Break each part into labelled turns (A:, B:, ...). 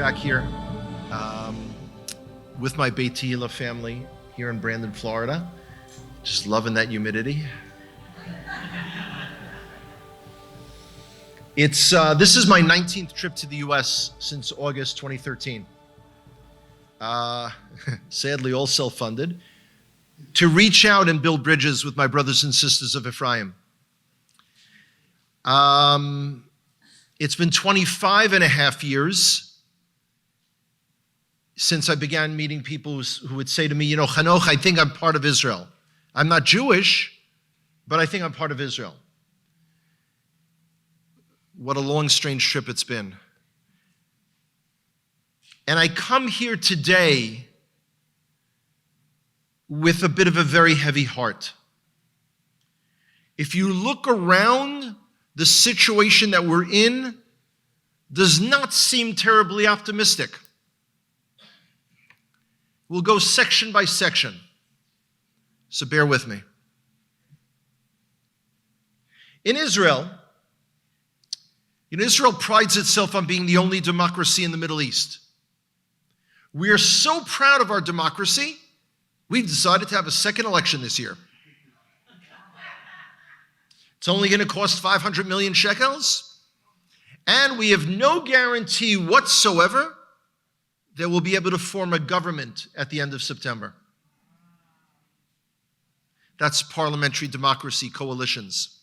A: back here with my Beit Tehillah family here in Brandon, Florida. Just loving that humidity. This is my 19th trip to the U.S. since August 2013. Sadly, all self-funded, to reach out and build bridges with my brothers and sisters of Ephraim. It's been 25 and a half years since I began meeting people who would say to me, Hanoch, I think I'm part of Israel. I'm not Jewish, but I think I'm part of Israel. What a long, strange trip it's been. And I come here today with a bit of a very heavy heart. If you look around, the situation that we're in does not seem terribly optimistic. We'll go section by section, so bear with me. Israel prides itself on being the only democracy in the Middle East. We are so proud of our democracy, we've decided to have a second election this year. It's only going to cost 500 million shekels, and we have no guarantee whatsoever that we'll be able to form a government at the end of September. That's parliamentary democracy, coalitions.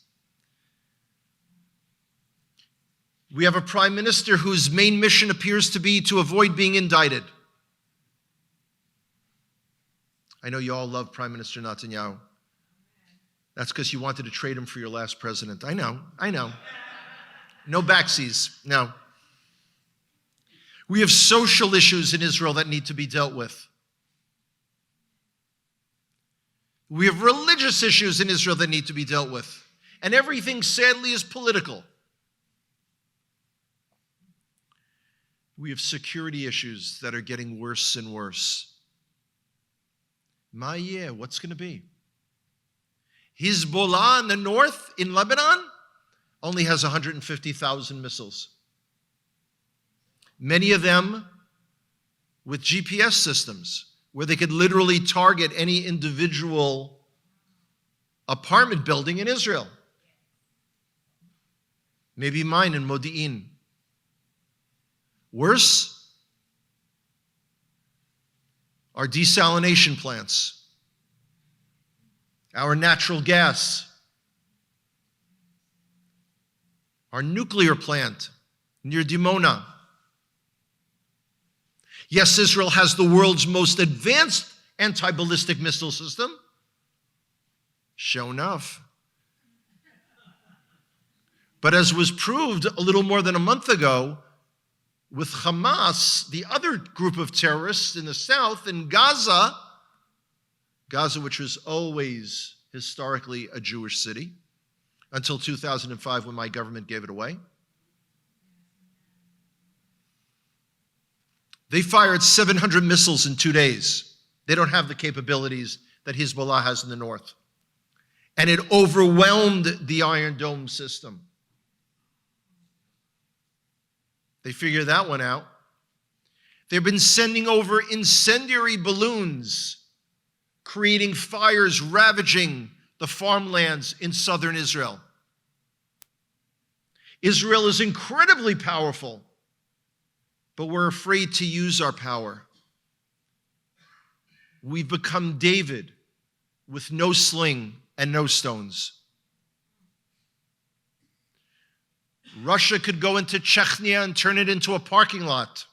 A: We have a prime minister whose main mission appears to be to avoid being indicted. I know you all love Prime Minister Netanyahu. That's because you wanted to trade him for your last president. I know. No backsies, no. We have social issues in Israel that need to be dealt with. We have religious issues in Israel that need to be dealt with. And everything, sadly, is political. We have security issues that are getting worse and worse. What's going to be? Hezbollah in the north, in Lebanon, only has 150,000 missiles. Many of them with GPS systems, where they could literally target any individual apartment building in Israel. Maybe mine in Modi'in. Worse, our desalination plants, our natural gas, our nuclear plant near Dimona. Yes, Israel has the world's most advanced anti-ballistic missile system. Sure enough. But as was proved a little more than a month ago, with Hamas, the other group of terrorists in the south, in Gaza, which was always historically a Jewish city, until 2005 when my government gave it away. They fired 700 missiles in 2 days. They don't have the capabilities that Hezbollah has in the north. And it overwhelmed the Iron Dome system. They figured that one out. They've been sending over incendiary balloons, creating fires, ravaging the farmlands in southern Israel. Israel is incredibly powerful, but we're afraid to use our power. We've become David with no sling and no stones. Russia could go into Chechnya and turn it into a parking lot.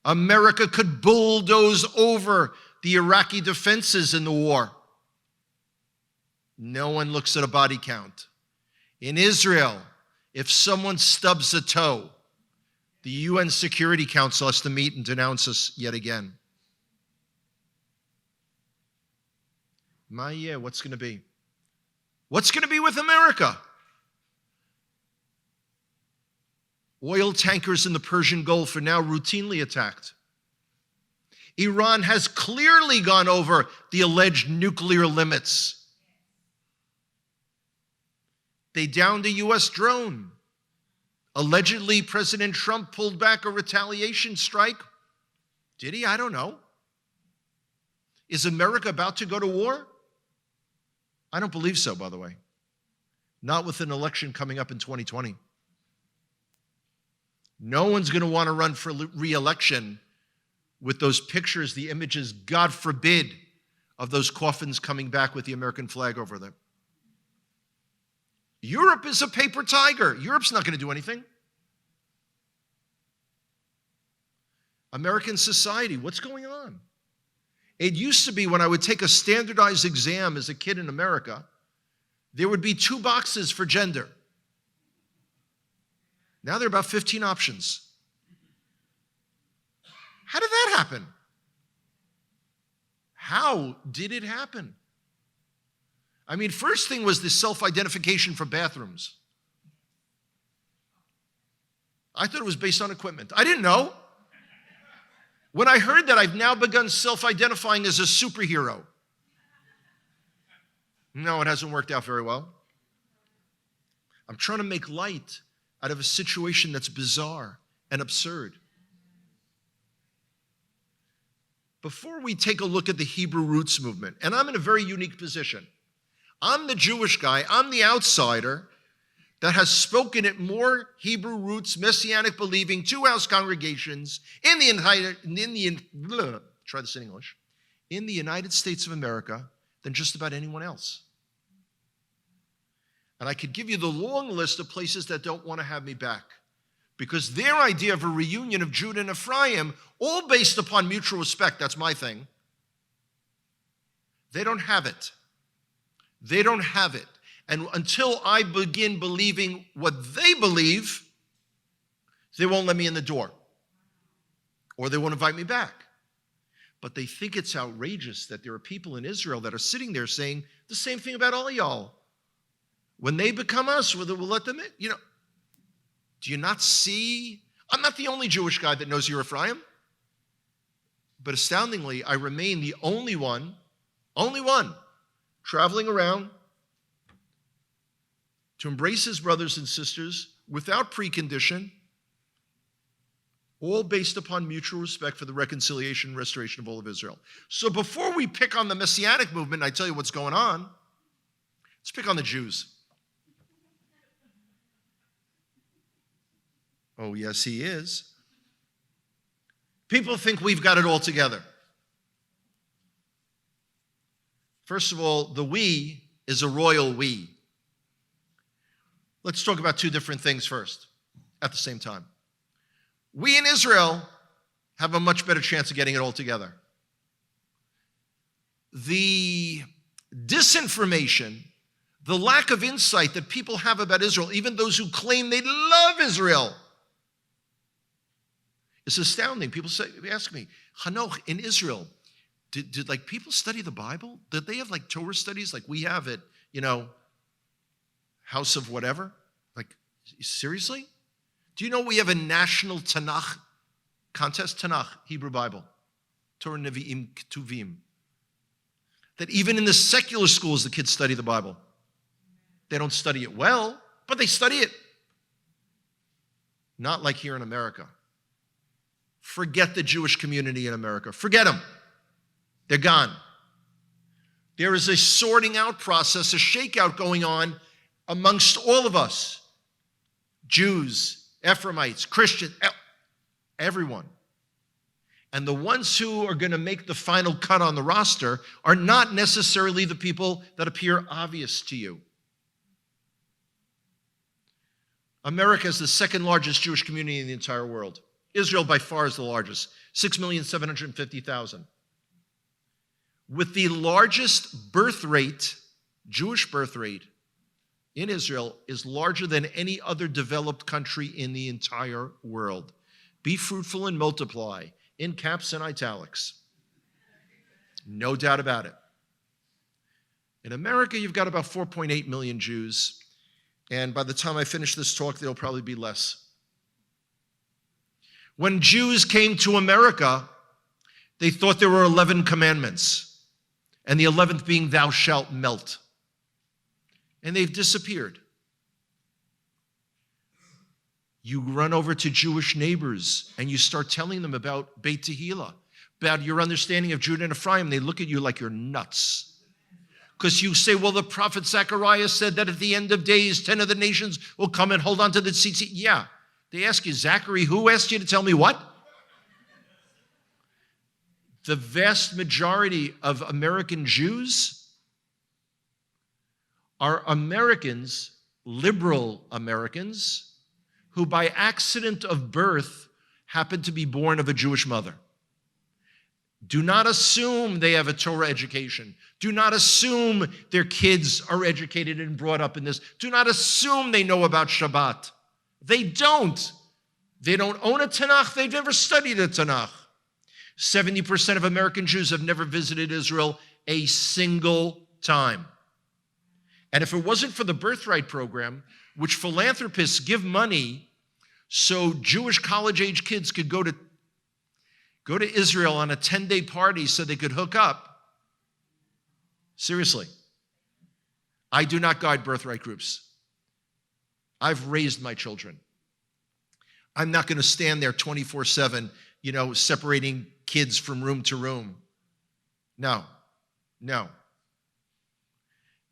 A: America could bulldoze over the Iraqi defenses in the war. No one looks at a body count. In Israel, if someone stubs a toe, the UN Security Council has to meet and denounce us yet again. What's going to be? What's going to be with America? Oil tankers in the Persian Gulf are now routinely attacked. Iran has clearly gone over the alleged nuclear limits. They downed a U.S. drone. Allegedly, President Trump pulled back a retaliation strike. Did he? I don't know. Is America about to go to war? I don't believe so, by the way. Not with an election coming up in 2020. No one's going to want to run for re-election with those pictures, the images, God forbid, of those coffins coming back with the American flag over them. Europe is a paper tiger. Europe's not going to do anything. American society, what's going on? It used to be when I would take a standardized exam as a kid in America, there would be 2 boxes for gender. Now there are about 15 options. How did that happen? How did it happen? I mean, first thing was the self-identification for bathrooms. I thought it was based on equipment. I didn't know. When I heard that, I've now begun self-identifying as a superhero. No, it hasn't worked out very well. I'm trying to make light out of a situation that's bizarre and absurd. Before we take a look at the Hebrew roots movement, and I'm in a very unique position. I'm the Jewish guy, I'm the outsider that has spoken at more Hebrew roots, Messianic believing, 2-house congregations in the United States of America than just about anyone else. And I could give you the long list of places that don't want to have me back, because their idea of a reunion of Judah and Ephraim, all based upon mutual respect, that's my thing, they don't have it. They don't have it. And until I begin believing what they believe, they won't let me in the door, or they won't invite me back. But they think it's outrageous that there are people in Israel that are sitting there saying the same thing about all y'all. When they become us, we'll let them in. You know, do you not see? I'm not the only Jewish guy that knows you're Ephraim. But astoundingly, I remain the only one, traveling around to embrace his brothers and sisters without precondition, all based upon mutual respect for the reconciliation and restoration of all of Israel. So before we pick on the Messianic movement, and I tell you what's going on, let's pick on the Jews. Oh, yes, he is. People think we've got it all together. First of all, the we is a royal we. Let's talk about 2 different things first at the same time. We in Israel have a much better chance of getting it all together. The disinformation, the lack of insight that people have about Israel, even those who claim they love Israel, it's astounding. People ask me, Hanoch, in Israel, did like people study the Bible? Did they have like Torah studies like we have at, House of whatever? Like, seriously? Do you know we have a national Tanakh contest? Tanakh, Hebrew Bible. Torah Nevi'im Ketuvim. That even in the secular schools, the kids study the Bible. They don't study it well, but they study it. Not like here in America. Forget the Jewish community in America. Forget them. They're gone. There is a sorting out process, a shakeout going on amongst all of us. Jews, Ephraimites, Christians, everyone. And the ones who are going to make the final cut on the roster are not necessarily the people that appear obvious to you. America is the 2nd largest Jewish community in the entire world. Israel by far is the largest, 6,750,000. With the largest birth rate, Jewish birth rate in Israel is larger than any other developed country in the entire world. Be fruitful and multiply, in caps and italics. No doubt about it. In America, you've got about 4.8 million Jews, and by the time I finish this talk, there'll probably be less. When Jews came to America, they thought there were 11 commandments, and the 11th being, thou shalt melt. And they've disappeared. You run over to Jewish neighbors and you start telling them about Beit Tehillah, about your understanding of Judah and Ephraim. They look at you like you're nuts. Because you say, well, the prophet Zechariah said that at the end of days, 10 of the nations will come and hold on to the tzitzit. Yeah. They ask you, Zachary, who asked you to tell me what? The vast majority of American Jews are Americans, liberal Americans, who by accident of birth happen to be born of a Jewish mother. Do not assume they have a Torah education. Do not assume their kids are educated and brought up in this. Do not assume they know about Shabbat. They don't. They don't own a Tanakh. They've never studied a Tanakh. 70% of American Jews have never visited Israel a single time. And if it wasn't for the birthright program, which philanthropists give money so Jewish college-age kids could go to Israel on a 10-day party so they could hook up. Seriously. I do not guide birthright groups. I've raised my children. I'm not going to stand there 24/7, separating kids from room to room. No.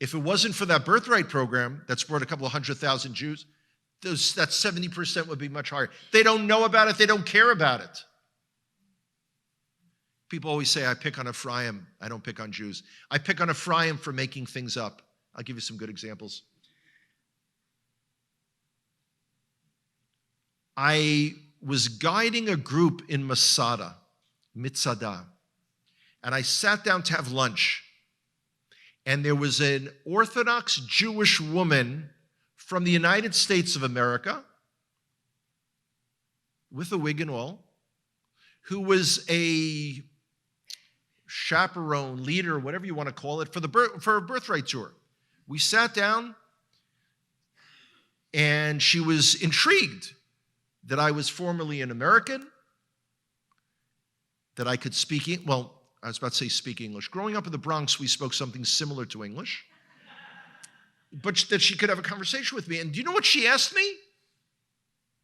A: If it wasn't for that birthright program that's brought a couple of 100,000 Jews, that 70% would be much higher. They don't know about it. They don't care about it. People always say, I pick on Ephraim. I don't pick on Jews. I pick on Ephraim for making things up. I'll give you some good examples. I was guiding a group in Masada, Mitzada, and I sat down to have lunch. And there was an Orthodox Jewish woman from the United States of America, with a wig and all, who was a chaperone, leader, whatever you want to call it, for a birthright tour. We sat down, and she was intrigued that I was formerly an American, that I could speak, I was about to say speak English. Growing up in the Bronx, we spoke something similar to English, but that she could have a conversation with me. And do you know what she asked me?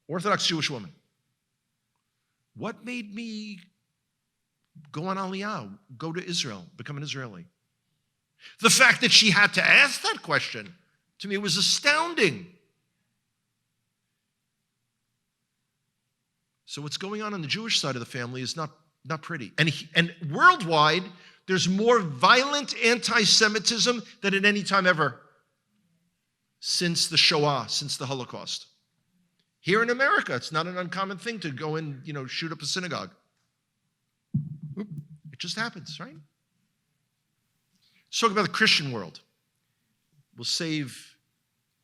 A: Orthodox Jewish woman. What made me go on Aliyah, go to Israel, become an Israeli? The fact that she had to ask that question, to me, was astounding. So what's going on the Jewish side of the family is not pretty. And worldwide, there's more violent anti-Semitism than at any time ever since the Shoah, since the Holocaust. Here in America, it's not an uncommon thing to go and, shoot up a synagogue. It just happens, right? Let's talk about the Christian world. We'll save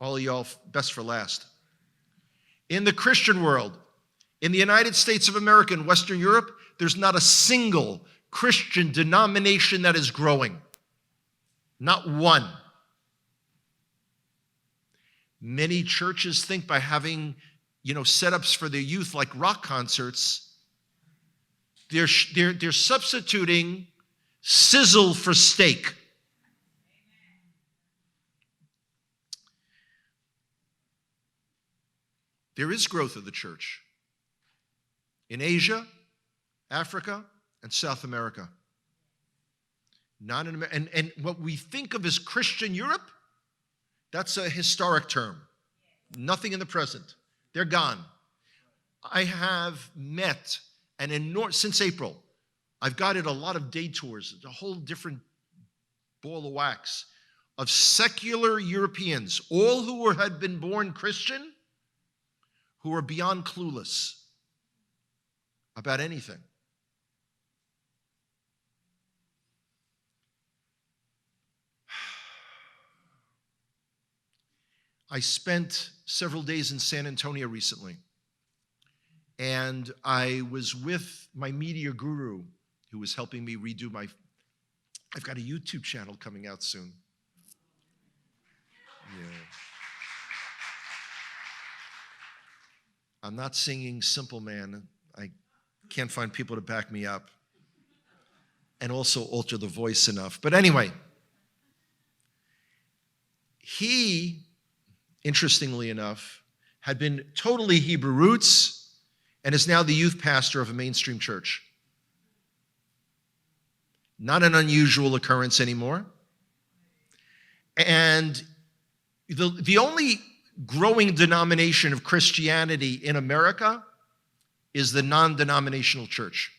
A: all of y'all best for last. In the Christian world, in the United States of America and Western Europe, there's not a single Christian denomination that is growing. Not one. Many churches think by having, setups for their youth like rock concerts, they're substituting sizzle for steak. There is growth of the church in Asia, Africa, and South America. Not in America. And what we think of as Christian Europe, that's a historic term. Nothing in the present. They're gone. I have met since April, I've guided a lot of day tours, a whole different ball of wax, of secular Europeans, all who had been born Christian, who are beyond clueless about anything. I spent several days in San Antonio recently, and I was with my media guru who was helping me redo I've got a YouTube channel coming out soon. Yeah. I'm not singing Simple Man. I can't find people to back me up and also alter the voice enough. But anyway, he, interestingly enough, had been totally Hebrew roots and is now the youth pastor of a mainstream church. Not an unusual occurrence anymore. And the only growing denomination of Christianity in America is the non-denominational church.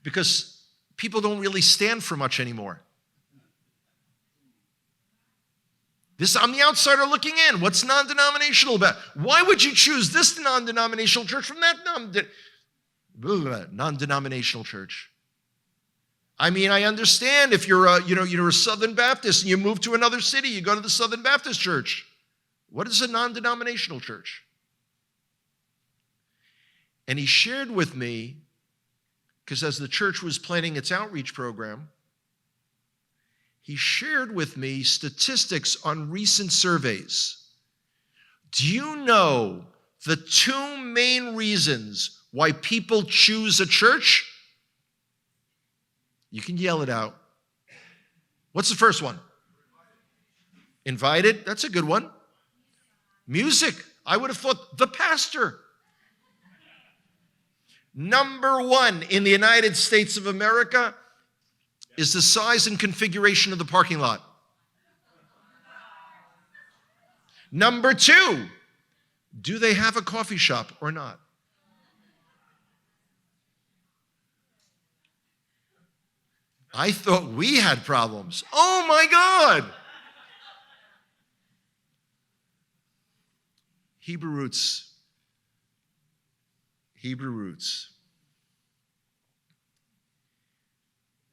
A: Because people don't really stand for much anymore. I'm the outsider looking in. What's non-denominational about? Why would you choose this non-denominational church from that non-denominational church? I mean, I understand if you're a Southern Baptist and you move to another city, you go to the Southern Baptist church. What is a non-denominational church? And he shared with me, because as the church was planning its outreach program, he shared with me statistics on recent surveys. Do you know the two main reasons why people choose a church? You can yell it out. What's the first one? Invited. That's a good one. Music. I would have thought the pastor. Number one in the United States of America is the size and configuration of the parking lot. Number two, do they have a coffee shop or not? I thought we had problems. Oh my God! Hebrew roots. Hebrew roots.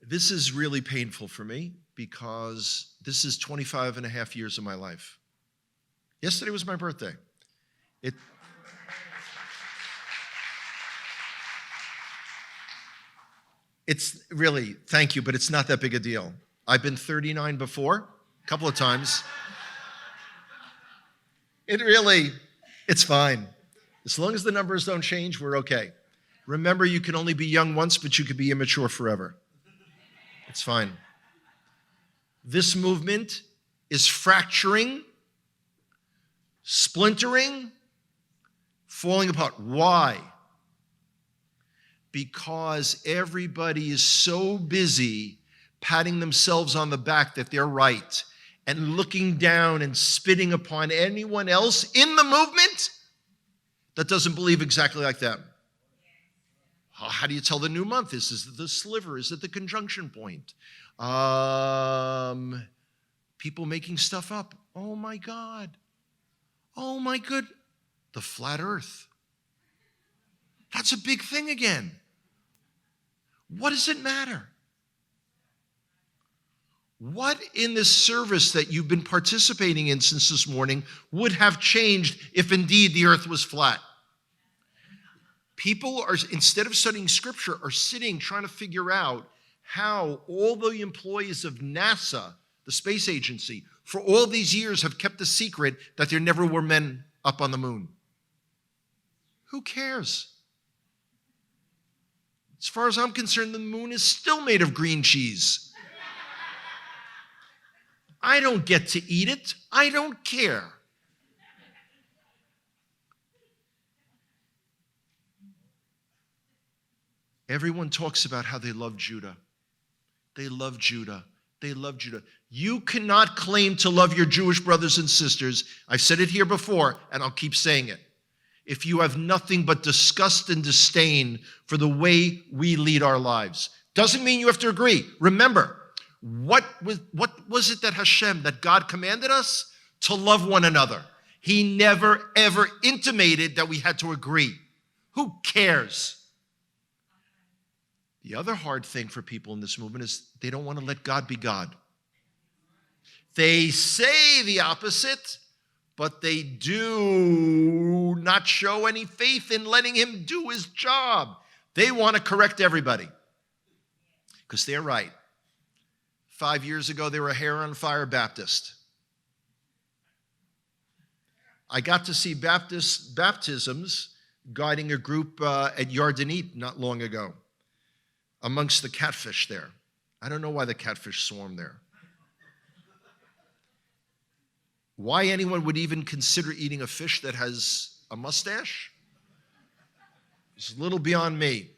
A: This is really painful for me because this is 25 and a half years of my life. Yesterday was my birthday. It's really, thank you, but it's not that big a deal. I've been 39 before, a couple of times. It's fine. As long as the numbers don't change, we're okay. Remember, you can only be young once, but you could be immature forever. It's fine. This movement is fracturing, splintering, falling apart. Why? Because everybody is so busy patting themselves on the back that they're right and looking down and spitting upon anyone else in the movement that doesn't believe exactly like them. How do you tell the new month? Is it the sliver? Is it the conjunction point? People making stuff up. Oh my God. Oh my good. The flat earth. That's a big thing again. What does it matter? What in this service that you've been participating in since this morning would have changed if indeed the earth was flat? People are, instead of studying scripture, are sitting trying to figure out how all the employees of NASA, the space agency, for all these years have kept the secret that there never were men up on the moon. Who cares? As far as I'm concerned, the moon is still made of green cheese. I don't get to eat it. I don't care. Everyone talks about how they love Judah. They love Judah. They love Judah. You cannot claim to love your Jewish brothers and sisters. I've said it here before, and I'll keep saying it. If you have nothing but disgust and disdain for the way we lead our lives. Doesn't mean you have to agree. Remember, what was it that Hashem, that God commanded us? To love one another. He never, ever intimated that we had to agree. Who cares? The other hard thing for people in this movement is they don't want to let God be God. They say the opposite, but they do not show any faith in letting him do his job. They want to correct everybody because they're right. 5 years ago, they were a hair on fire Baptist. I got to see baptisms guiding a group at Yardenit not long ago. Amongst the catfish there. I don't know why the catfish swarm there. Why anyone would even consider eating a fish that has a mustache is a little beyond me.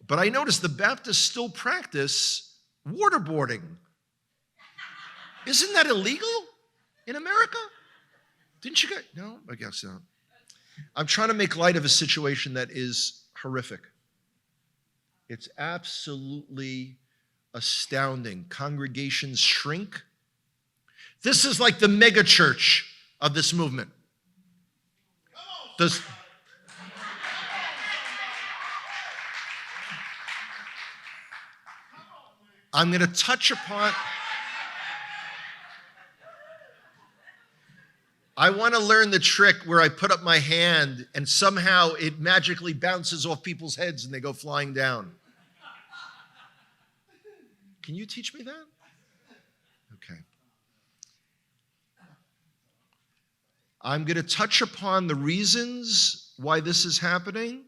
A: But I noticed the Baptists still practice waterboarding. Isn't that illegal in America? Didn't you guys? No, I guess not. I'm trying to make light of a situation that is horrific. It's absolutely astounding. Congregations shrink. This is like the mega church of this movement. I'm going to touch upon... I want to learn the trick where I put up my hand and somehow it magically bounces off people's heads and they go flying down. Can you teach me that? Okay. I'm going to touch upon the reasons why this is happening,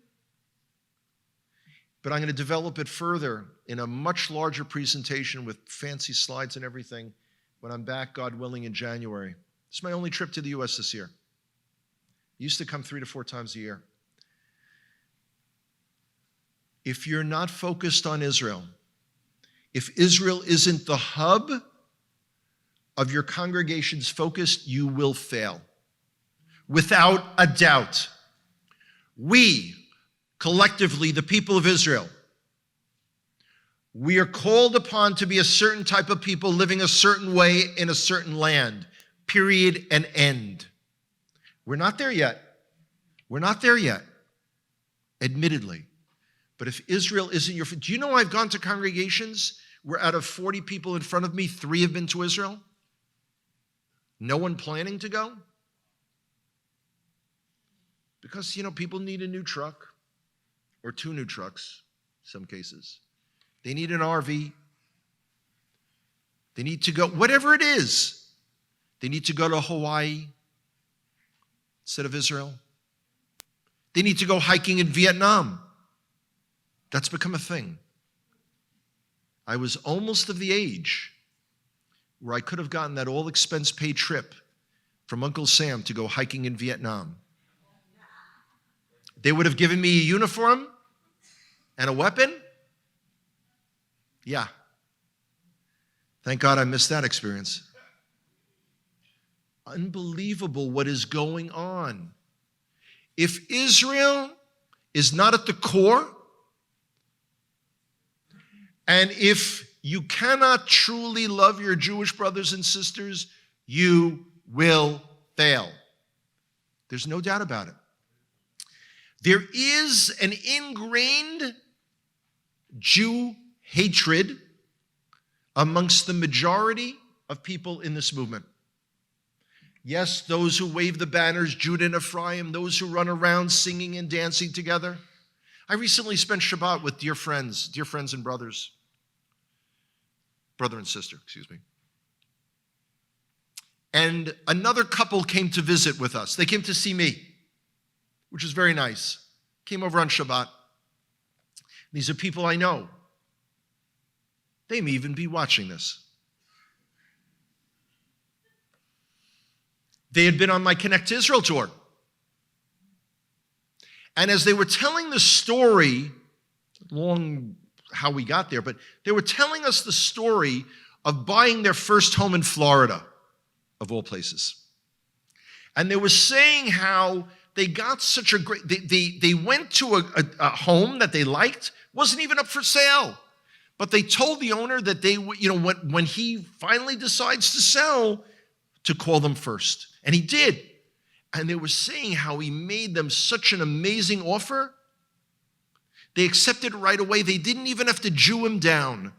A: but I'm going to develop it further in a much larger presentation with fancy slides and everything when I'm back, God willing, in January. It's my only trip to the U.S. this year. I used to come 3 to 4 times a year. If you're not focused on Israel, if Israel isn't the hub of your congregation's focus, you will fail. Without a doubt. We, collectively, the people of Israel, we are called upon to be a certain type of people living a certain way in a certain land. Period and end. We're not there yet. We're not there yet, admittedly. But if Israel isn't your... Do you know I've gone to congregations where out of 40 people in front of me, 3 have been to Israel? No one planning to go? Because, people need a new truck or 2 new trucks, in some cases. They need an RV. They need to go, whatever it is. They need to go to Hawaii instead of Israel. They need to go hiking in Vietnam. That's become a thing. I was almost of the age where I could have gotten that all-expense-paid trip from Uncle Sam to go hiking in Vietnam. They would have given me a uniform and a weapon. Yeah. Thank God I missed that experience. Unbelievable what is going on. If Israel is not at the core, and if you cannot truly love your Jewish brothers and sisters, you will fail. There's no doubt about it. There is an ingrained Jew hatred amongst the majority of people in this movement. Yes, those who wave the banners, Judah and Ephraim, those who run around singing and dancing together. I recently spent Shabbat with dear friends and brothers. Brother and sister, excuse me. And another couple came to visit with us. They came to see me, which was very nice. Came over on Shabbat. These are people I know. They may even be watching this. They had been on my Connect to Israel tour. And as they were telling the story, long how we got there, but they were telling us the story of buying their first home in Florida, of all places. And they were saying how they got such a great, they went to a home that they liked, wasn't even up for sale. But they told the owner that they, when he finally decides to sell, to call them first. And he did. And they were saying how he made them such an amazing offer. They accepted it right away. They didn't even have to Jew him down.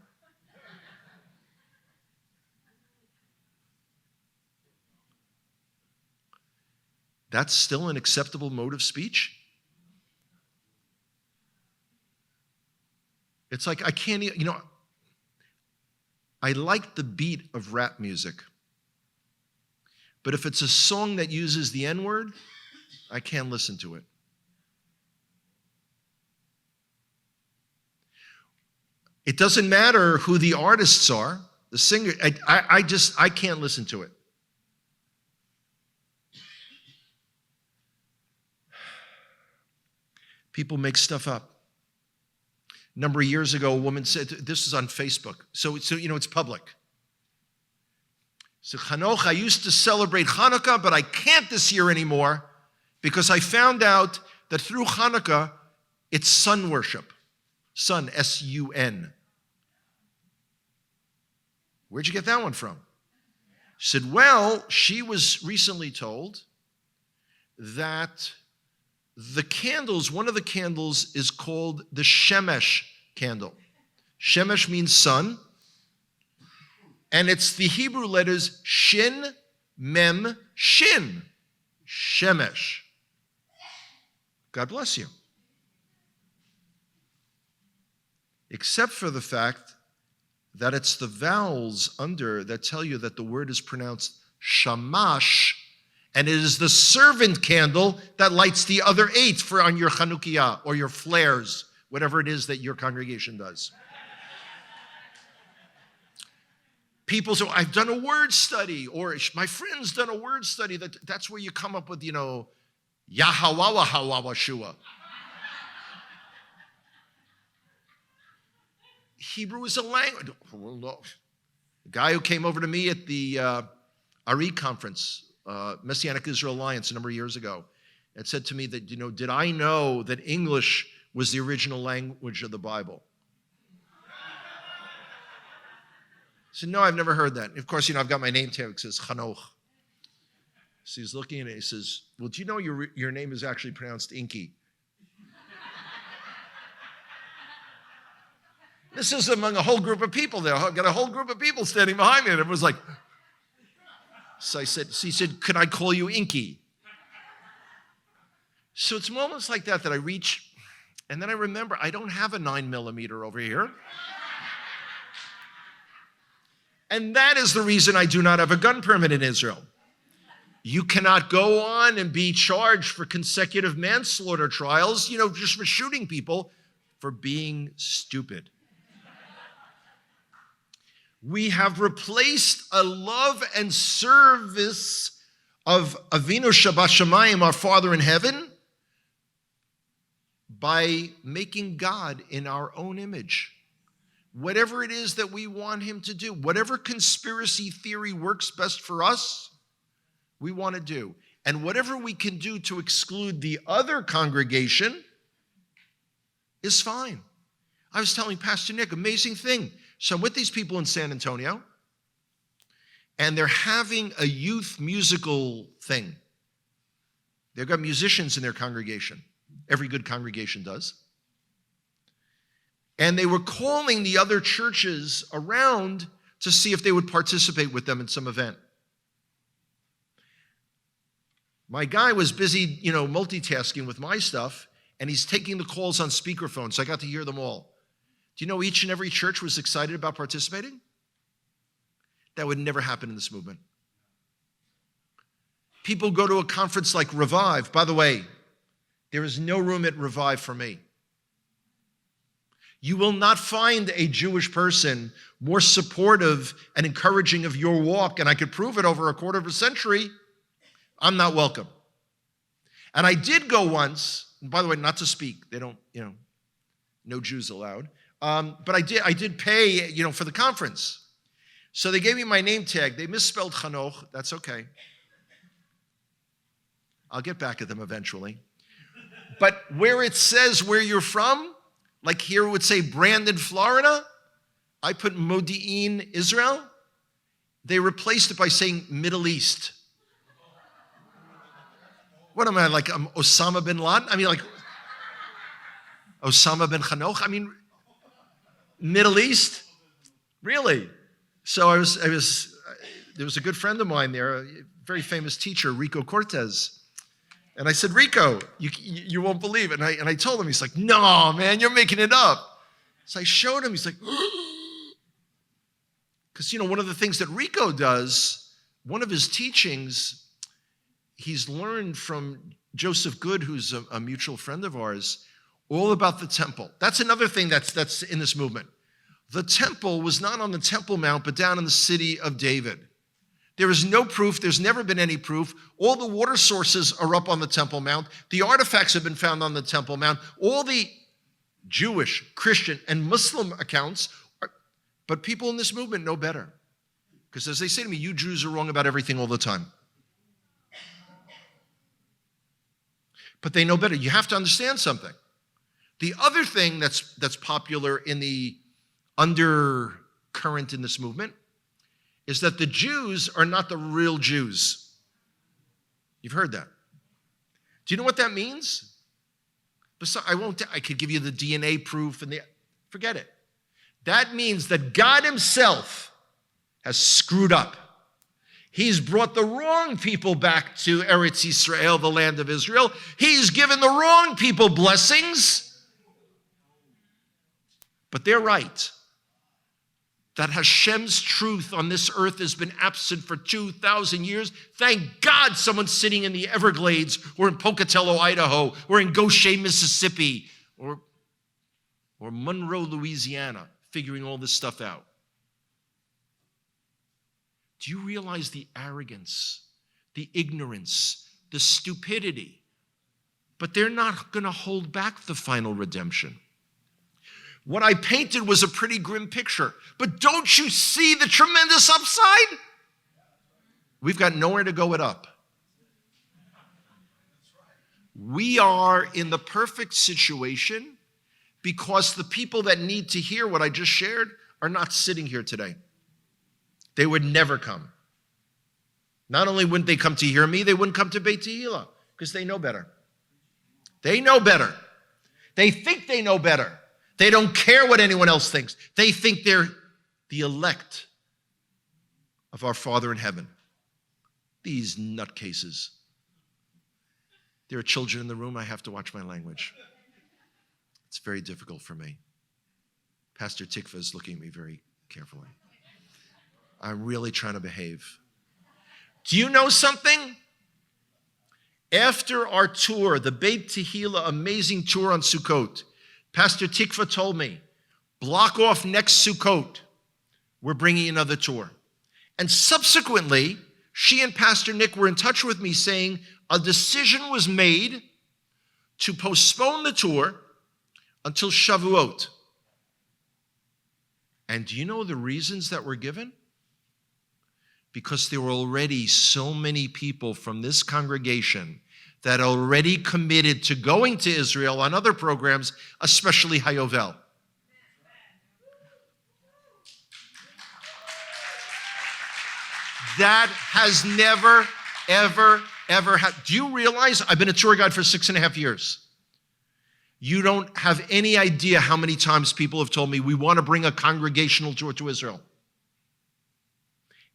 A: That's still an acceptable mode of speech? It's like I can't, I like the beat of rap music. But if it's a song that uses the N-word, I can't listen to it. It doesn't matter who the artists are, the singer, I can't listen to it. People make stuff up. A number of years ago, a woman said, this is on Facebook, so it's public. So Hanoch, I used to celebrate Hanukkah, but I can't this year anymore because I found out that through Hanukkah, it's sun worship. Sun, S-U-N. Where'd you get that one from? She said, well, she was recently told that the candles, one of the candles is called the Shemesh candle. Shemesh means sun, and it's the Hebrew letters Shin, Mem, Shin. Shemesh. God bless you. Except for the fact that it's the vowels under that tell you that the word is pronounced shamash, and it is the servant candle that lights the other 8 for on your Chanukiah or your flares, whatever it is that your congregation does. People say, I've done a word study, or my friend's done a word study. That's where you come up with, Yahawawa Hawawa Shua. Hebrew is a language. The guy who came over to me at the Ari conference, Messianic Israel Alliance, a number of years ago, and said to me that, did I know that English was the original language of the Bible? I said, no, I've never heard that. And of course, I've got my name tag. It says Hanoch. So he's looking at it. He says, well, do you know your name is actually pronounced Inky? This is among a whole group of people there. I've got a whole group of people standing behind me, and it was like, so he said, could I call you Inky? So it's moments like that I reach, and then I remember I don't have a 9mm over here. And that is the reason I do not have a gun permit in Israel. You cannot go on and be charged for consecutive manslaughter trials, just for shooting people for being stupid. We have replaced a love and service of Avinu Shabbat our Father in heaven, by making God in our own image. Whatever it is that we want him to do, whatever conspiracy theory works best for us, we want to do. And whatever we can do to exclude the other congregation is fine. I was telling Pastor Nick, amazing thing. So I'm with these people in San Antonio, and they're having a youth musical thing. They've got musicians in their congregation. Every good congregation does. And they were calling the other churches around to see if they would participate with them in some event. My guy was busy, multitasking with my stuff, and he's taking the calls on speakerphone, so I got to hear them all. Do you know each and every church was excited about participating? That would never happen in this movement. People go to a conference like Revive. By the way, there is no room at Revive for me. You will not find a Jewish person more supportive and encouraging of your walk, and I could prove it over a quarter of a century. I'm not welcome. And I did go once, and by the way, not to speak. They don't, no Jews allowed. But I did pay, for the conference. So they gave me my name tag. They misspelled Hanoch. That's okay. I'll get back at them eventually. But where it says where you're from, like here it would say Brandon, Florida, I put Modi'in, Israel. They replaced it by saying Middle East. What am I, like Osama bin Laden? Osama bin Hanoch? Middle East? Really? So there was a good friend of mine there, a very famous teacher, Rico Cortez. And I said, Rico, you won't believe it. And I told him, he's like, no, man, you're making it up. So I showed him, he's like, because, one of the things that Rico does, one of his teachings, he's learned from Joseph Good, who's a mutual friend of ours, all about the temple. That's another thing that's in this movement. The temple was not on the Temple Mount, but down in the city of David. There is no proof. There's never been any proof. All the water sources are up on the Temple Mount. The artifacts have been found on the Temple Mount. All the Jewish, Christian, and Muslim accounts but people in this movement know better. Because as they say to me, you Jews are wrong about everything all the time. But they know better. You have to understand something. The other thing that's popular in the undercurrent in this movement is that the Jews are not the real Jews. You've heard that. Do you know what that means? I could give you the DNA proof and forget it. That means that God himself has screwed up. He's brought the wrong people back to Eretz Yisrael, the land of Israel. He's given the wrong people blessings. But they're right. That Hashem's truth on this earth has been absent for 2,000 years. Thank God someone's sitting in the Everglades or in Pocatello, Idaho, or in Goshen, Mississippi, or Monroe, Louisiana, figuring all this stuff out. Do you realize the arrogance, the ignorance, the stupidity? But they're not going to hold back the final redemption. What I painted was a pretty grim picture, but don't you see the tremendous upside? We've got nowhere to go it up. We are in the perfect situation because the people that need to hear what I just shared are not sitting here today. They would never come. Not only wouldn't they come to hear me, they wouldn't come to Beit Tehillah because they know better. They know better. They think they know better. They don't care what anyone else thinks. They think they're the elect of our Father in heaven. These nutcases. There are children in the room. I have to watch my language. It's very difficult for me. Pastor Tikva is looking at me very carefully. I'm really trying to behave. Do you know something? After our tour, the Beit Tehillah amazing tour on Sukkot, Pastor Tikva told me, block off next Sukkot, we're bringing another tour. And subsequently, she and Pastor Nick were in touch with me saying a decision was made to postpone the tour until Shavuot. And do you know the reasons that were given? Because there were already so many people from this congregation that already committed to going to Israel on other programs, especially Hayovel. That has never, ever, ever happened. Do you realize I've been a tour guide for 6.5 years? You don't have any idea how many times people have told me, we want to bring a congregational tour to Israel.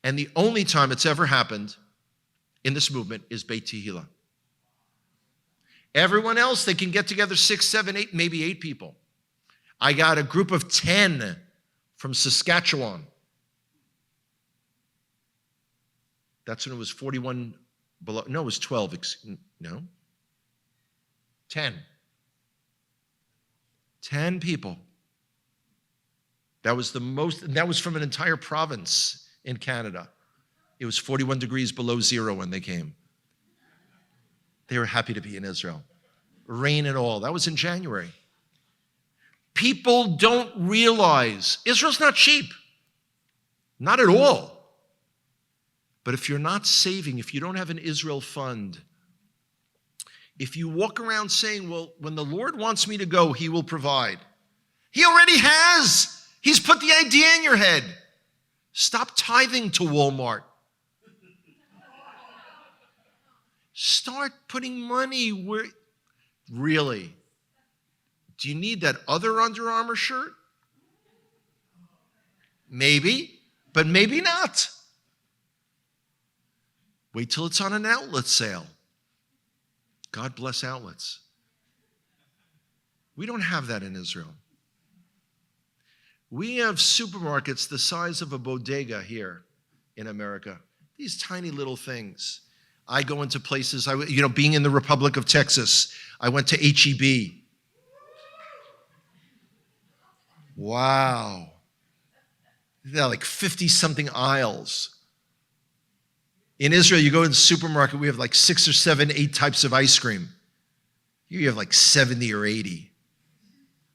A: And the only time it's ever happened in this movement is Beit Tehillah. Everyone else, they can get together 6, 7, 8, maybe 8 people. I got a group of 10 from Saskatchewan. That's when it was 41 below. No, it was 12. No. 10. 10 people. That was the most, and that was from an entire province in Canada. It was 41 degrees below zero when they came. They were happy to be in Israel. Rain and all. That was in January. People don't realize Israel's not cheap. Not at all. But if you're not saving, if you don't have an Israel fund, if you walk around saying, well, when the Lord wants me to go, he will provide. He already has. He's put the idea in your head. Stop tithing to Walmart. Start putting money where, really, do you need that other Under Armour shirt? Maybe, but maybe not. Wait till it's on an outlet sale. God bless outlets. We don't have that in Israel. We have supermarkets the size of a bodega here in America. These tiny little things. I go into places, being in the Republic of Texas, I went to H-E-B. Wow. They're like 50-something aisles. In Israel, you go to the supermarket, we have like 6 or 7, 8 types of ice cream. Here you have like 70 or 80.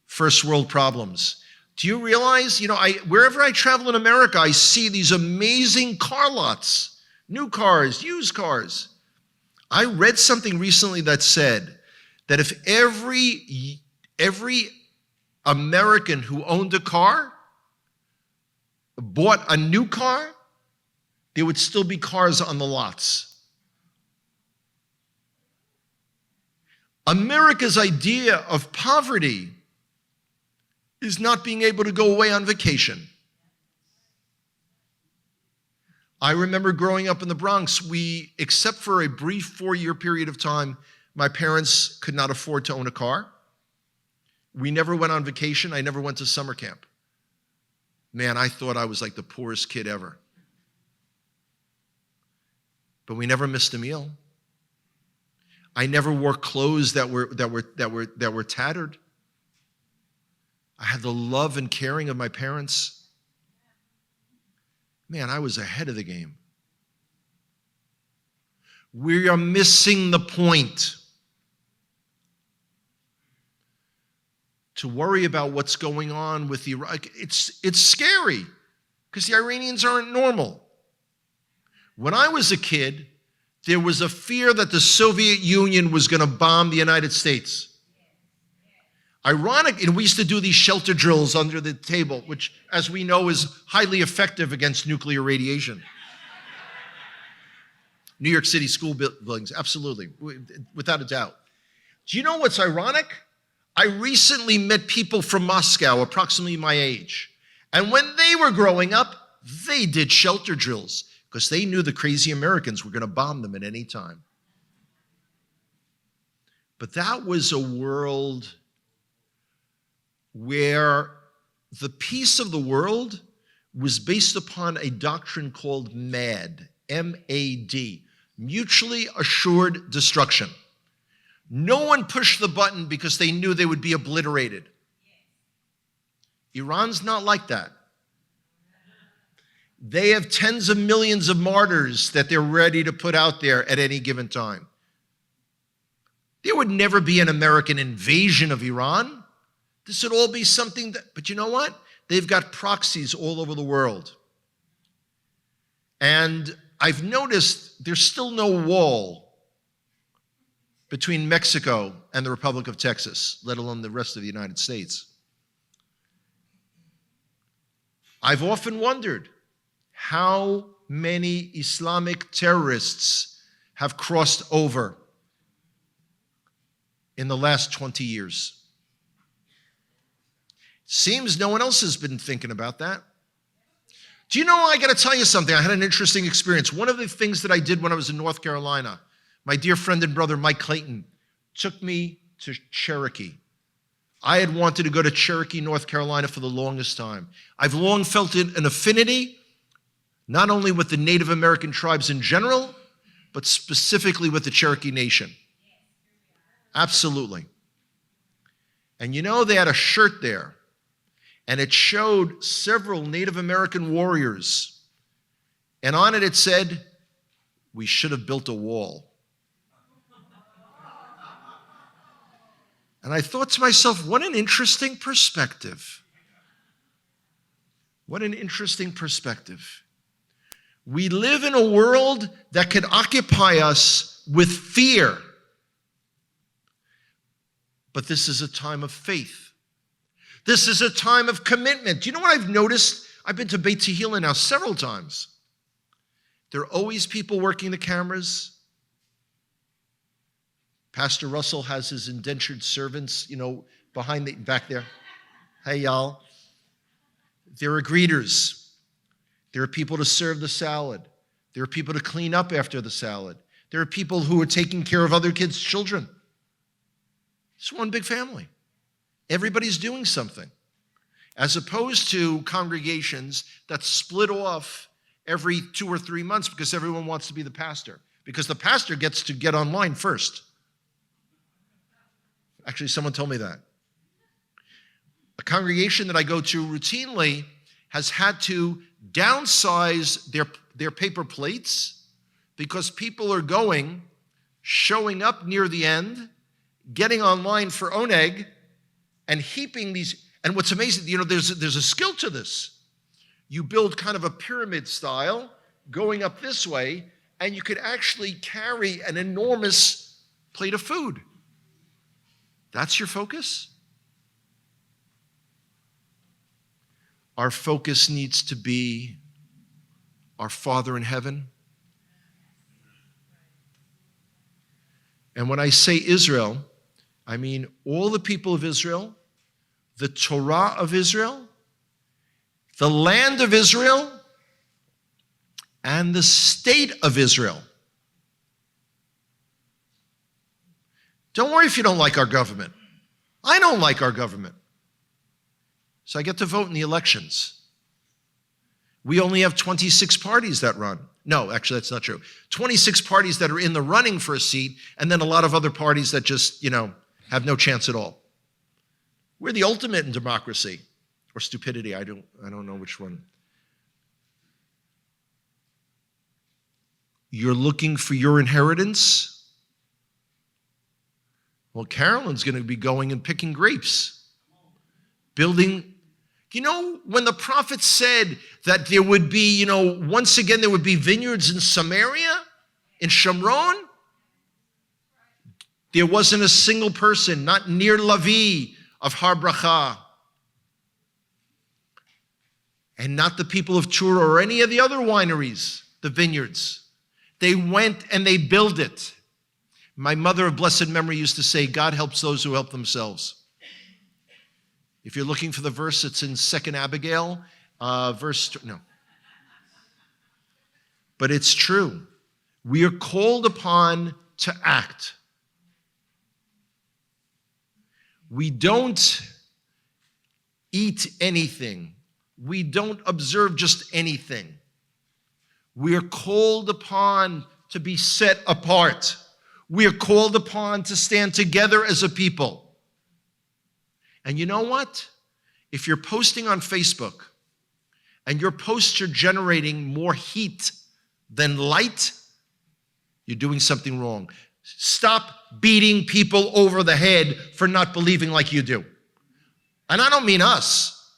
A: First world problems. Do you realize, wherever I travel in America, I see these amazing car lots, new cars, used cars. I read something recently that said that if every American who owned a car bought a new car, there would still be cars on the lots. America's idea of poverty is not being able to go away on vacation. I remember growing up in the Bronx, except for a brief 4-year period of time, my parents could not afford to own a car. We never went on vacation. I never went to summer camp. Man, I thought I was like the poorest kid ever. But we never missed a meal. I never wore clothes that were tattered. I had the love and caring of my parents. Man, I was ahead of the game. We are missing the point. To worry about what's going on with Iraq, it's scary because the Iranians aren't normal. When I was a kid, there was a fear that the Soviet Union was going to bomb the United States. Ironic, and we used to do these shelter drills under the table, which, as we know, is highly effective against nuclear radiation. New York City school buildings, absolutely, without a doubt. Do you know what's ironic? I recently met people from Moscow, approximately my age, and when they were growing up, they did shelter drills because they knew the crazy Americans were going to bomb them at any time. But that was a world where the peace of the world was based upon a doctrine called MAD, M-A-D, mutually assured destruction. No one pushed the button because they knew they would be obliterated. Iran's not like that. They have tens of millions of martyrs that they're ready to put out there at any given time. There would never be an American invasion of Iran. This would all be something that, but you know what? They've got proxies all over the world. And I've noticed there's still no wall between Mexico and the Republic of Texas, let alone the rest of the United States. I've often wondered how many Islamic terrorists have crossed over in the last 20 years. Seems no one else has been thinking about that. Do you know, I got to tell you something. I had an interesting experience. One of the things that I did when I was in North Carolina, my dear friend and brother, Mike Clayton, took me to Cherokee. I had wanted to go to Cherokee, North Carolina for the longest time. I've long felt an affinity, not only with the Native American tribes in general, but specifically with the Cherokee Nation. Absolutely. And you know, they had a shirt there, and it showed several Native American warriors. And on it, it said, "We should have built a wall." And I thought to myself, what an interesting perspective. What an interesting perspective. We live in a world that can occupy us with fear. But this is a time of faith. This is a time of commitment. Do you know what I've noticed? I've been to Beit Tehillah now several times. There are always people working the cameras. Pastor Russell has his indentured servants, back there. Hey, y'all. There are greeters. There are people to serve the salad. There are people to clean up after the salad. There are people who are taking care of other kids' children. It's one big family. Everybody's doing something. As opposed to congregations that split off every 2 or 3 months because everyone wants to be the pastor. Because the pastor gets to get online first. Actually, someone told me that. A congregation that I go to routinely has had to downsize their paper plates because people are showing up near the end, getting online for oneg, and heaping these. And what's amazing, there's a skill to this. You build kind of a pyramid style, going up this way, and you could actually carry an enormous plate of food. That's your focus? Our focus needs to be our Father in heaven. And when I say Israel, I mean all the people of Israel, the Torah of Israel, the land of Israel, and the state of Israel. Don't worry if you don't like our government. I don't like our government. So I get to vote in the elections. We only have 26 parties that run. No, actually, that's not true. 26 parties that are in the running for a seat, and then a lot of other parties that just, have no chance at all. We're the ultimate in democracy, or stupidity. I don't know which one. You're looking for your inheritance? Well, Carolyn's going to be going and picking grapes, building. When the prophet said that there would be, once again, there would be vineyards in Samaria, in Shomron, there wasn't a single person, not near Lavi of Har Bracha, and not the people of Tura or any of the other wineries, the vineyards. They went and they built it. My mother of blessed memory used to say, God helps those who help themselves. If you're looking for the verse, it's in 2nd Abigail, no. But it's true. We are called upon to act. We don't eat anything. We don't observe just anything. We are called upon to be set apart. We are called upon to stand together as a people. And you know what? If you're posting on Facebook and your posts are generating more heat than light, you're doing something wrong. Stop beating people over the head for not believing like you do. And I don't mean us.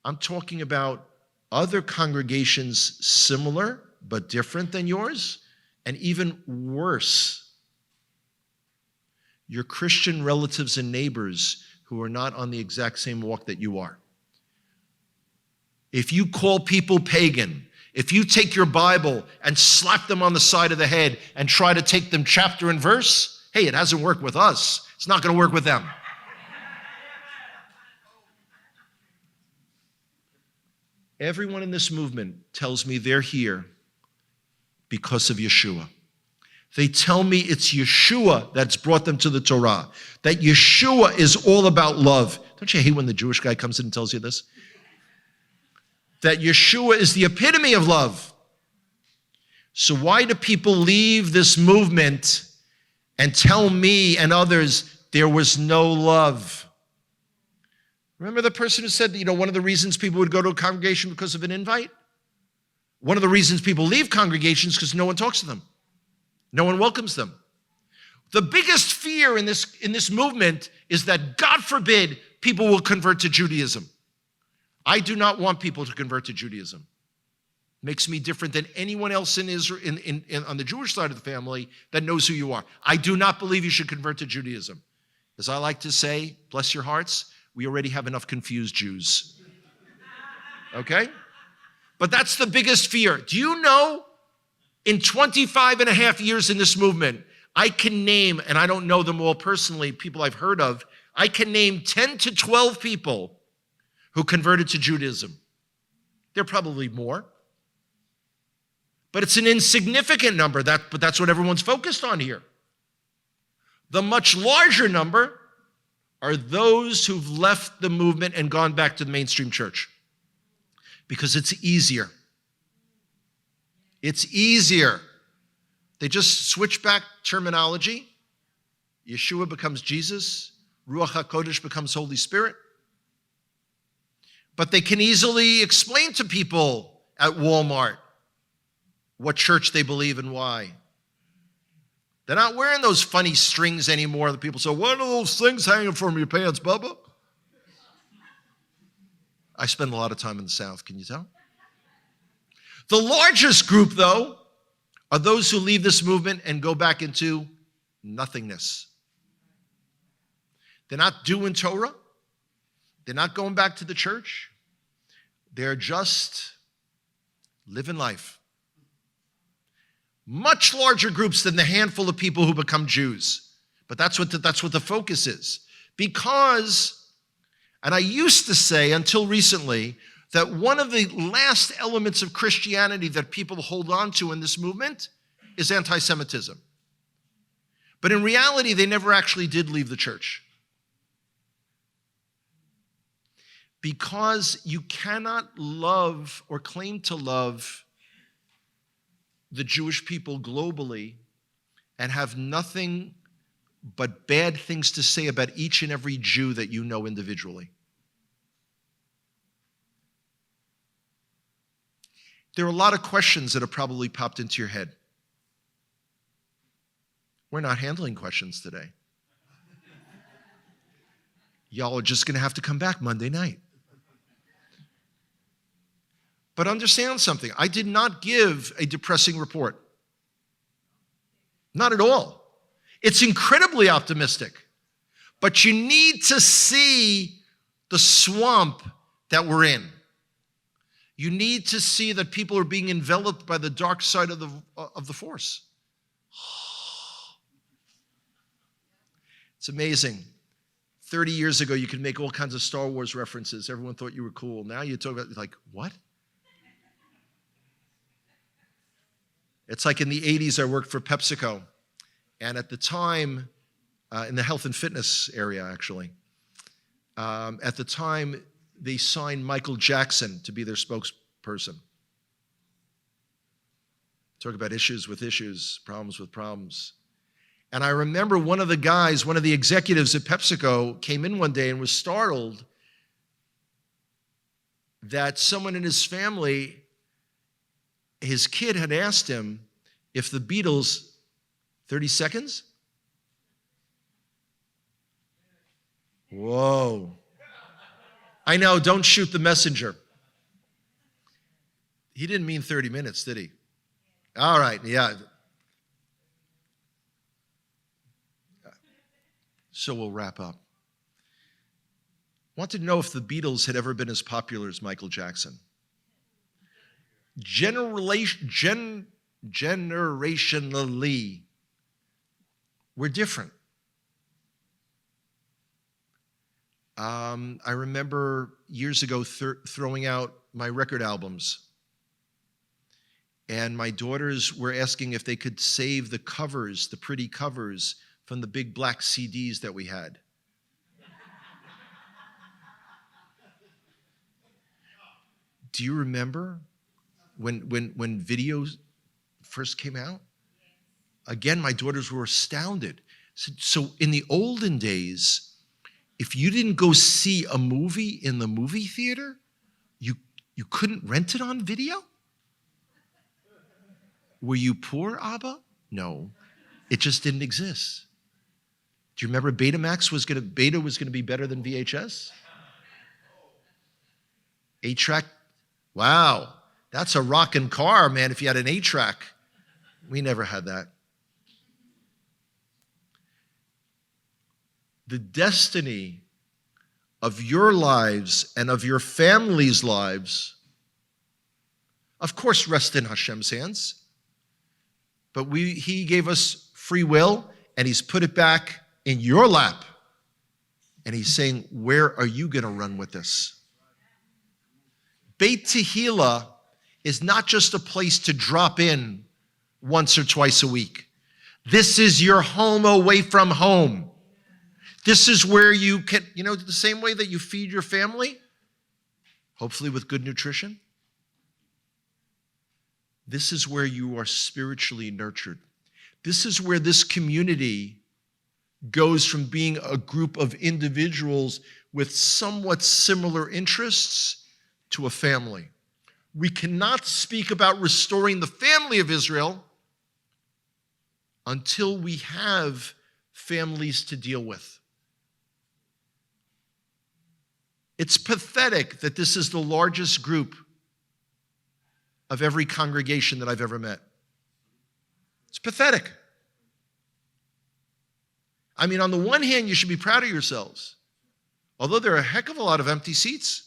A: I'm talking about other congregations similar but different than yours, and even worse, your Christian relatives and neighbors who are not on the exact same walk that you are. If you call people pagan, if you take your Bible and slap them on the side of the head and try to take them chapter and verse, hey, it hasn't worked with us. It's not going to work with them. Everyone in this movement tells me they're here because of Yeshua. They tell me it's Yeshua that's brought them to the Torah, that Yeshua is all about love. Don't you hate when the Jewish guy comes in and tells you this? That Yeshua is the epitome of love. So why do people leave this movement and tell me and others there was no love? Remember the person who said, one of the reasons people would go to a congregation because of an invite? One of the reasons people leave congregations because no one talks to them. No one welcomes them. The biggest fear in this movement is that, God forbid, people will convert to Judaism. I do not want people to convert to Judaism. It makes me different than anyone else in Israel, on the Jewish side of the family that knows who you are. I do not believe you should convert to Judaism. As I like to say, bless your hearts, we already have enough confused Jews. Okay? But that's the biggest fear. Do you know, in 25 and a half years in this movement, I can name, and I don't know them all personally, people I've heard of, I can name 10 to 12 people who converted to Judaism. There are probably more. But it's an insignificant number, but that's what everyone's focused on here. The much larger number are those who've left the movement and gone back to the mainstream church. Because it's easier. It's easier. They just switch back terminology. Yeshua becomes Jesus. Ruach HaKodesh becomes Holy Spirit. But they can easily explain to people at Walmart what church they believe and why. They're not wearing those funny strings anymore that people say, what are those things hanging from your pants, Bubba? I spend a lot of time in the South, can you tell? The largest group, though, are those who leave this movement and go back into nothingness. They're not doing Torah. They're not going back to the church. They're just living life. Much larger groups than the handful of people who become Jews. But that's what the focus is. Because, and I used to say until recently, that one of the last elements of Christianity that people hold on to in this movement is anti-Semitism. But in reality, they never actually did leave the church. Because you cannot love or claim to love the Jewish people globally and have nothing but bad things to say about each and every Jew that you know individually. There are a lot of questions that have probably popped into your head. We're not handling questions today. Y'all are just going to have to come back Monday night. But understand something. I did not give a depressing report. Not at all. It's incredibly optimistic. But you need to see the swamp that we're in. You need to see that people are being enveloped by the dark side of the force. It's amazing. 30 years ago, you could make all kinds of Star Wars references. Everyone thought you were cool. Now you talk about, like, what? It's like in the 80s, I worked for PepsiCo. And at the time, in the health and fitness area, actually, at the time, they signed Michael Jackson to be their spokesperson. Talk about issues with issues, problems with problems. And I remember one of the guys, one of the executives at PepsiCo came in one day and was startled that someone in his family, his kid had asked him if the Beatles, 30 seconds? Whoa. I know, don't shoot the messenger. He didn't mean 30 minutes, did he? All right, yeah. So we'll wrap up. Wanted to know if the Beatles had ever been as popular as Michael Jackson. Generationally, we're different. I remember years ago throwing out my record albums. And my daughters were asking if they could save the covers, the pretty covers, from the big black CDs that we had. Do you remember when videos first came out? Again, my daughters were astounded. So in the olden days, if you didn't go see a movie in the movie theater, you couldn't rent it on video? Were you poor, Abba? No, it just didn't exist. Do you remember Beta was going to be better than VHS? 8-track? Wow, that's a rockin' car, man, if you had an 8-track. We never had that. The destiny of your lives and of your family's lives, of course, rest in Hashem's hands. But He gave us free will, and He's put it back in your lap. And He's saying, where are you going to run with this? Beit Tehillah is not just a place to drop in once or twice a week. This is your home away from home. This is where you can, the same way that you feed your family, hopefully with good nutrition. This is where you are spiritually nurtured. This is where this community goes from being a group of individuals with somewhat similar interests to a family. We cannot speak about restoring the family of Israel until we have families to deal with. It's pathetic that this is the largest group of every congregation that I've ever met. It's pathetic. I mean, on the one hand, you should be proud of yourselves, although there are a heck of a lot of empty seats.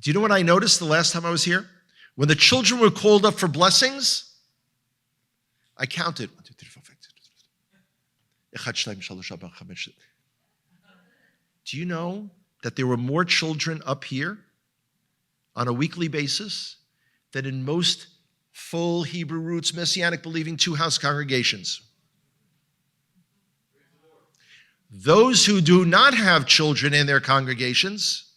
A: Do you know what I noticed the last time I was here? When the children were called up for blessings, I counted. 1, 2, 3, 4, 5, 6. Do you know that there were more children up here on a weekly basis than in most full Hebrew roots, Messianic believing two-house congregations? Those who do not have children in their congregations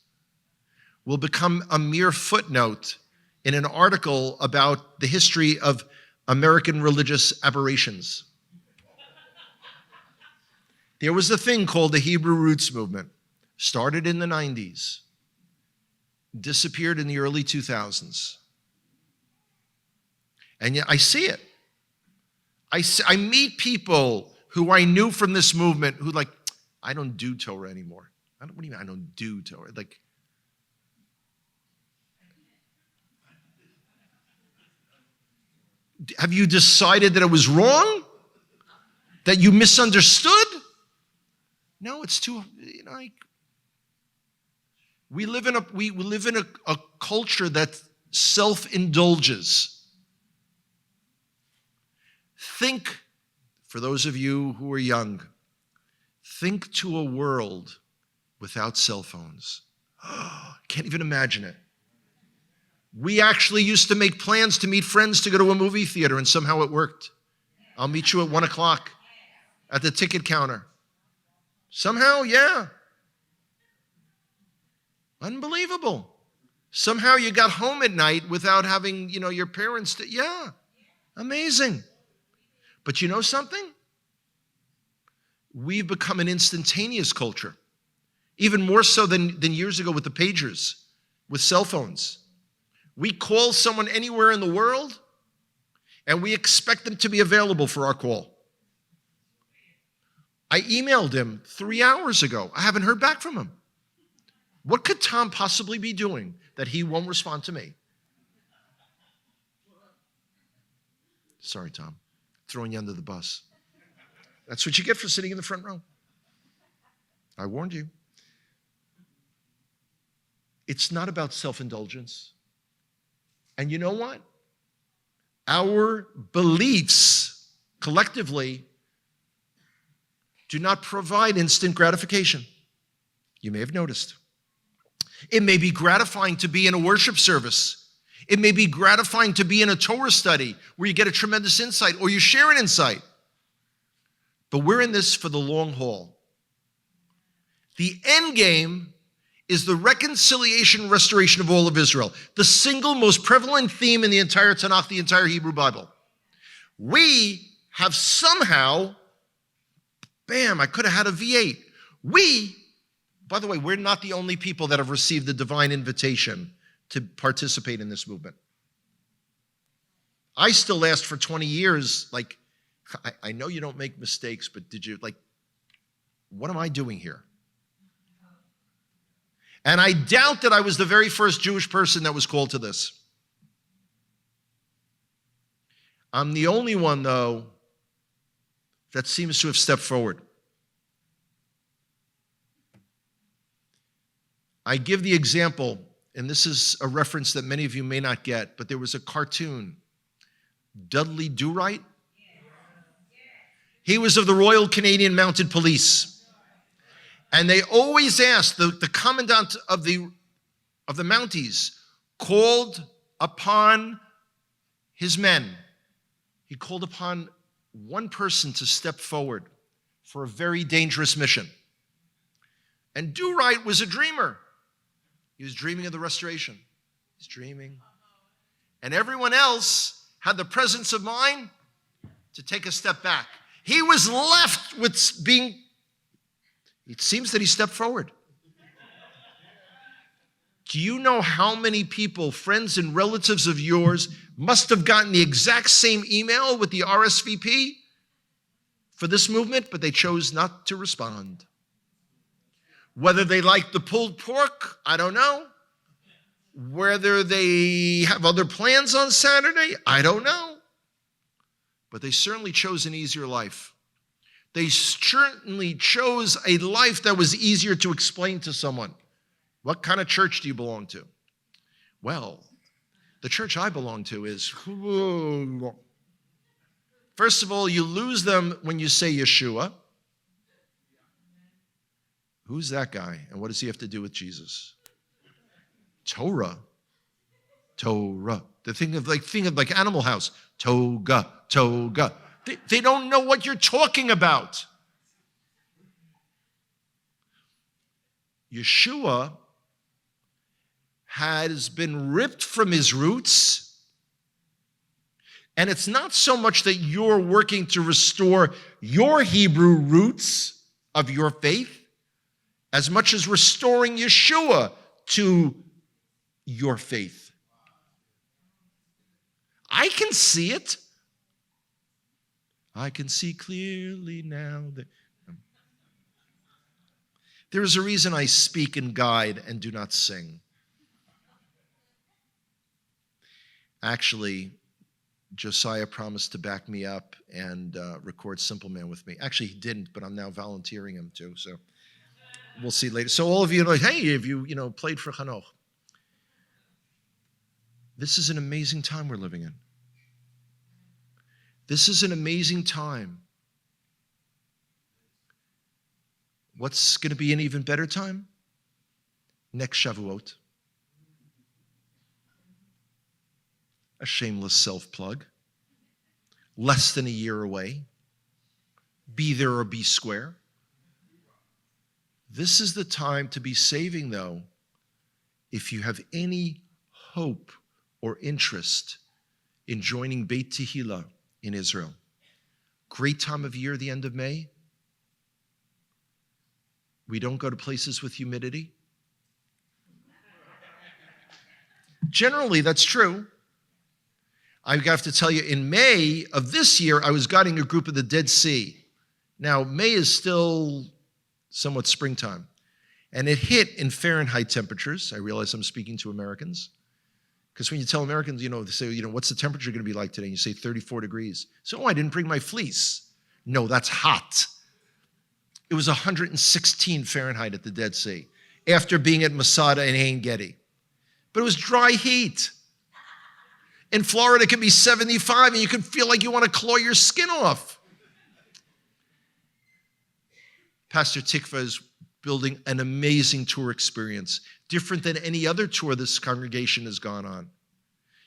A: will become a mere footnote in an article about the history of American religious aberrations. There was a thing called the Hebrew Roots movement, started in the 90s, disappeared in the early 2000s. And yet I see it. I meet people who I knew from this movement who like, I don't do Torah anymore. What do you mean I don't do Torah? Like, have you decided that it was wrong? That you misunderstood? No, it's too, we live in a culture that self-indulges. Think, for those of you who are young, think to a world without cell phones. Can't even imagine it. We actually used to make plans to meet friends to go to a movie theater, and somehow it worked. I'll meet you at 1 o'clock at the ticket counter. Somehow, yeah. Unbelievable. Somehow you got home at night without having, your parents. Yeah, amazing. But you know something? We've become an instantaneous culture, even more so than years ago with the pagers, with cell phones. We call someone anywhere in the world, and we expect them to be available for our call. I emailed him 3 hours ago. I haven't heard back from him. What could Tom possibly be doing that he won't respond to me? Sorry, Tom. Throwing you under the bus. That's what you get for sitting in the front row. I warned you. It's not about self-indulgence. And you know what? Our beliefs collectively do not provide instant gratification. You may have noticed. It may be gratifying to be in a worship service. It may be gratifying to be in a Torah study where you get a tremendous insight or you share an insight. But we're in this for the long haul. The end game is the reconciliation and restoration of all of Israel, the single most prevalent theme in the entire Tanakh, the entire Hebrew Bible. We have somehow, bam, I could have had a V8. By the way, we're not the only people that have received the divine invitation to participate in this movement. I still asked for 20 years, like, I know you don't make mistakes, but did you, what am I doing here? And I doubt that I was the very first Jewish person that was called to this. I'm the only one, though, that seems to have stepped forward. I give the example, and this is a reference that many of you may not get, but there was a cartoon, Dudley Do-Right. He was of the Royal Canadian Mounted Police. And they always asked, the commandant of the Mounties called upon his men. He called upon one person to step forward for a very dangerous mission. And Do-Right was a dreamer. He was dreaming of the restoration. He's dreaming. And everyone else had the presence of mind to take a step back. He was left with being, it seems that he stepped forward. Do you know how many people, friends and relatives of yours, must have gotten the exact same email with the RSVP for this movement, but they chose not to respond? Whether they like the pulled pork, I don't know. Whether they have other plans on Saturday, I don't know. But they certainly chose an easier life. They certainly chose a life that was easier to explain to someone. What kind of church do you belong to? Well, the church I belong to is... First of all, you lose them when you say Yeshua. Who's that guy? And what does he have to do with Jesus? Torah. Torah. Think of like Animal House. Toga, toga. They don't know what you're talking about. Yeshua has been ripped from his roots. And it's not so much that you're working to restore your Hebrew roots of your faith, as much as restoring Yeshua to your faith. I can see it. I can see clearly now that there is a reason I speak and guide and do not sing. Actually, Josiah promised to back me up and record Simple Man with me. Actually, he didn't, but I'm now volunteering him to, so we'll see later. So all of you are like, hey, have you played for Hanoch? This is an amazing time we're living in. This is an amazing time. What's going to be an even better time? Next Shavuot. A shameless self-plug. Less than a year away. Be there or be square. This is the time to be saving, though, if you have any hope or interest in joining Beit Tehillah in Israel. Great time of year, the end of May. We don't go to places with humidity. Generally, that's true. I have to tell you, in May of this year, I was guiding a group of the Dead Sea. Now, May is still somewhat springtime. And it hit in Fahrenheit temperatures. I realize I'm speaking to Americans. Because when you tell Americans, they say, what's the temperature going to be like today? And you say 34 degrees. So, I didn't bring my fleece. No, that's hot. It was 116 Fahrenheit at the Dead Sea after being at Masada and Ein Gedi. But it was dry heat. In Florida, it can be 75 and you can feel like you want to claw your skin off. Pastor Tikva is building an amazing tour experience, different than any other tour this congregation has gone on.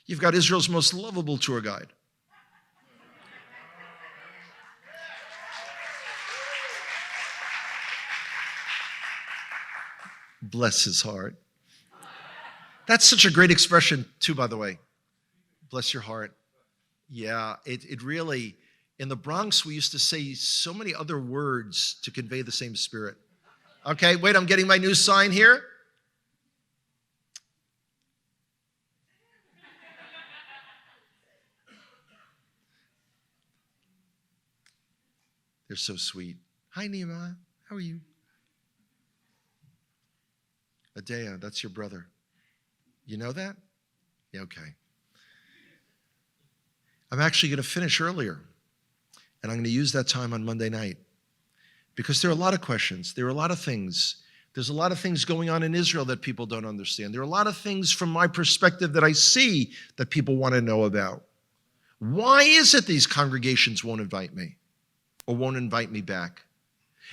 A: You've got Israel's most lovable tour guide. Bless his heart. That's such a great expression, too, by the way. Bless your heart. Yeah, it really, in the Bronx, we used to say so many other words to convey the same spirit. Okay, wait, I'm getting my new sign here. They're so sweet. Hi, Nehemiah. How are you? Adea, that's your brother. You know that? Yeah, okay. I'm actually going to finish earlier, and I'm going to use that time on Monday night because there are a lot of questions. There are a lot of things. There's a lot of things going on in Israel that people don't understand. There are a lot of things from my perspective that I see that people want to know about. Why is it these congregations won't invite me or won't invite me back?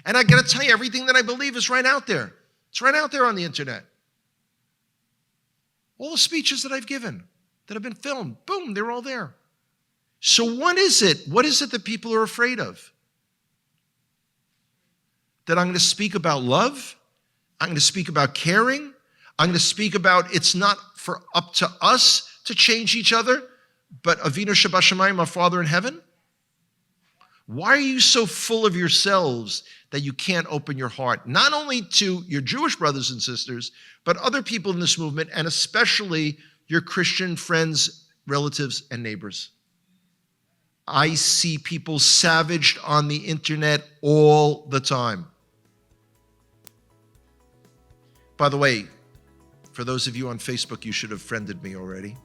A: And I got to tell you, everything that I believe is right out there. It's right out there on the internet. All the speeches that I've given, that have been filmed, boom, they're all there. So what is it? What is it that people are afraid of? That I'm going to speak about love? I'm going to speak about caring? I'm going to speak about it's not for up to us to change each other, but Avinu Shebashamayim, our Father in heaven? Why are you so full of yourselves that you can't open your heart, not only to your Jewish brothers and sisters, but other people in this movement, and especially your Christian friends, relatives, and neighbors? I see people savaged on the internet all the time. By the way, for those of you on Facebook, you should have friended me already.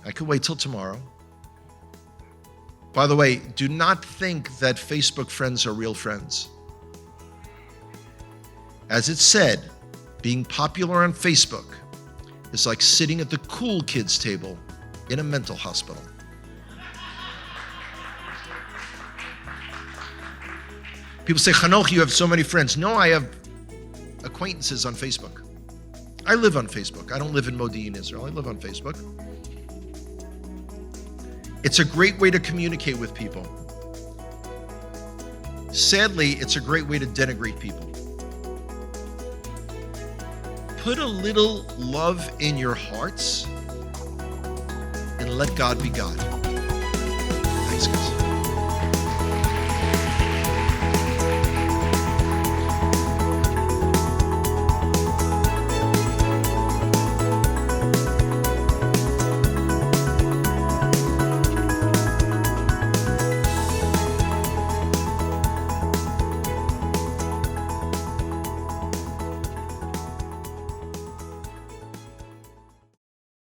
A: I could wait till tomorrow. By the way, do not think that Facebook friends are real friends. As it said, being popular on Facebook is like sitting at the cool kids table in a mental hospital. People say, Hanoch, you have so many friends. No, I have acquaintances on Facebook. I live on Facebook. I don't live in Modi'in, Israel. I live on Facebook. It's a great way to communicate with people. Sadly, it's a great way to denigrate people. Put a little love in your hearts and let God be God. Thanks, guys.